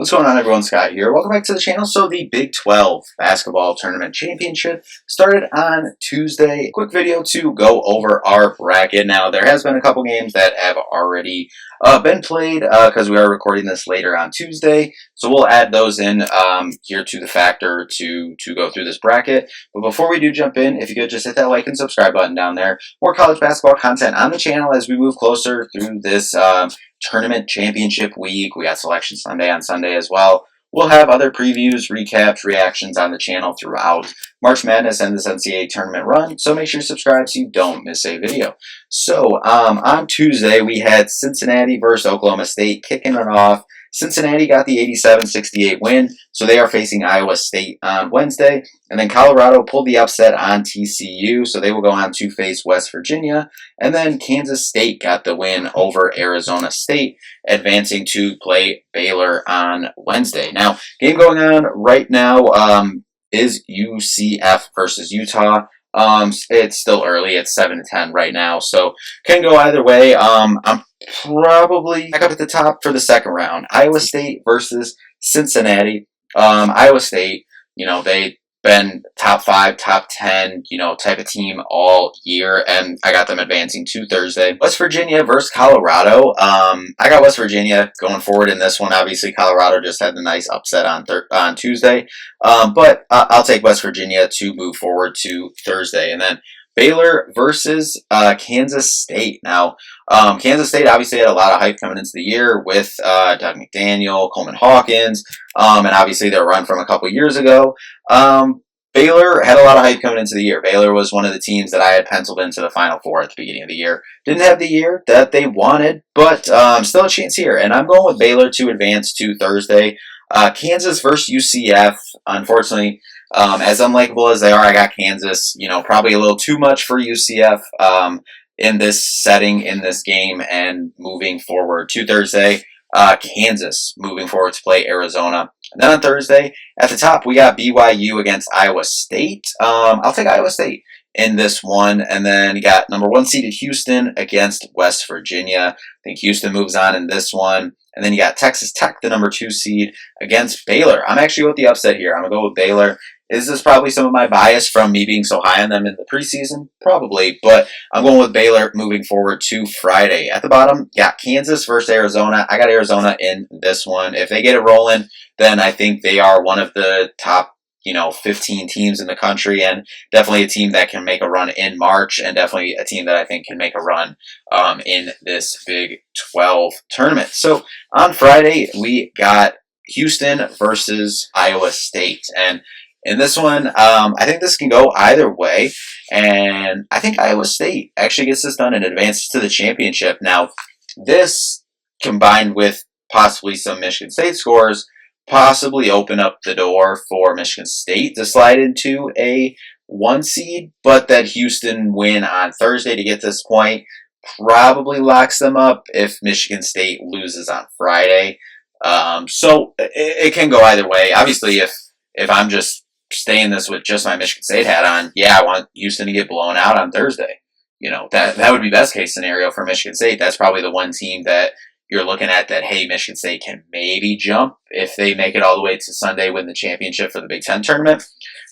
What's going on, everyone? Scott here. Welcome back to the channel. So the Big 12 Basketball Tournament Championship started on Tuesday. Quick video to go over our bracket. Now, there has been a couple games that have already been played because we are recording this later on Tuesday. So we'll add those in here to the factor to go through this bracket. But before we do jump in, if you could just hit that like and subscribe button down there. More college basketball content on the channel as we move closer through this tournament championship week. We got Selection Sunday on Sunday as well. We'll have other previews, recaps, reactions on the channel throughout March Madness and this NCAA tournament run, so make sure you subscribe so you don't miss a video. So on Tuesday, we had Cincinnati versus Oklahoma State kicking it off. Cincinnati got the 87-68 win, so they are facing Iowa State on Wednesday. And then Colorado pulled the upset on TCU, so they will go on to face West Virginia. And then Kansas State got the win over Arizona State, advancing to play Baylor on Wednesday. Now, game going on right now is UCF versus Utah. It's still early. It's 7-10 right now, so can go either way. I'm probably back up at the top for the second round. Iowa State versus Cincinnati. Iowa State, they've been top 5, top 10, type of team all year, and I got them advancing to Thursday. West Virginia versus Colorado. I got West Virginia going forward in this one. Obviously, Colorado just had the nice upset on Tuesday, but I'll take West Virginia to move forward to Thursday. And then Baylor versus Kansas State. Now, Kansas State obviously had a lot of hype coming into the year with Doug McDaniel, Coleman Hawkins, and obviously their run from a couple years ago. Baylor had a lot of hype coming into the year. Baylor was one of the teams that I had penciled into the Final Four at the beginning of the year. Didn't have the year that they wanted, but still a chance here. And I'm going with Baylor to advance to Thursday. Kansas versus UCF, unfortunately, as unlikable as they are, I got Kansas, probably a little too much for UCF in this setting, in this game, and moving forward to Thursday. Kansas moving forward to play Arizona. And then on Thursday, at the top, we got BYU against Iowa State. I'll take Iowa State in this one. And then you got number 1 seeded Houston against West Virginia. I think Houston moves on in this one. And then you got Texas Tech, the number 2 seed, against Baylor. I'm actually with the upset here. I'm going to go with Baylor. Is this probably some of my bias from me being so high on them in the preseason? Probably, but I'm going with Baylor moving forward to Friday. At the bottom, got Kansas versus Arizona. I got Arizona in this one. If they get it rolling, then I think they are one of the top 15 teams in the country, and definitely a team that can make a run in March, and definitely a team that I think can make a run in this Big 12 tournament. So on Friday, we got Houston versus Iowa State, and in this one, I think this can go either way, and I think Iowa State actually gets this done and advances to the championship. Now, this combined with possibly some Michigan State scores possibly open up the door for Michigan State to slide into a 1 seed, but that Houston win on Thursday to get to this point probably locks them up if Michigan State loses on Friday. So it can go either way. Obviously, if I'm just staying this with just my Michigan State hat on, yeah, I want Houston to get blown out on Thursday. That would be best case scenario for Michigan State. That's probably the one team that you're looking at that, hey, Michigan State can maybe jump if they make it all the way to Sunday, win the championship for the Big 10 tournament.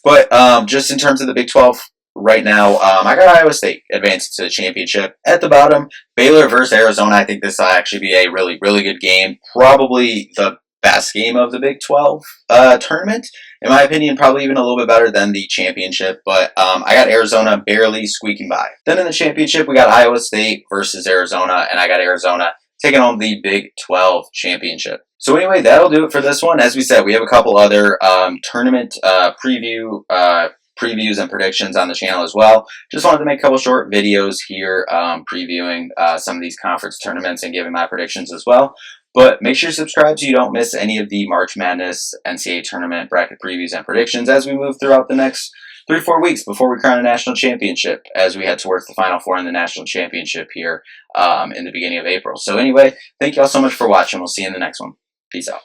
But just in terms of the Big 12 right now, I got Iowa State advancing to the championship. At the bottom, Baylor versus Arizona. I think this will actually be a really, really good game. Probably the best game of the Big 12 tournament. In my opinion, probably even a little bit better than the championship, but I got Arizona barely squeaking by. Then in the championship, we got Iowa State versus Arizona, and I got Arizona taking home the Big 12 championship. So anyway, that'll do it for this one. As we said, we have a couple other tournament previews and predictions on the channel as well. Just wanted to make a couple short videos here previewing some of these conference tournaments and giving my predictions as well. But make sure you subscribe so you don't miss any of the March Madness NCAA tournament bracket previews and predictions as we move throughout the next 3-4 weeks before we crown a national championship, as we head towards the Final Four in the national championship here in the beginning of April. So anyway, thank you all so much for watching. We'll see you in the next one. Peace out.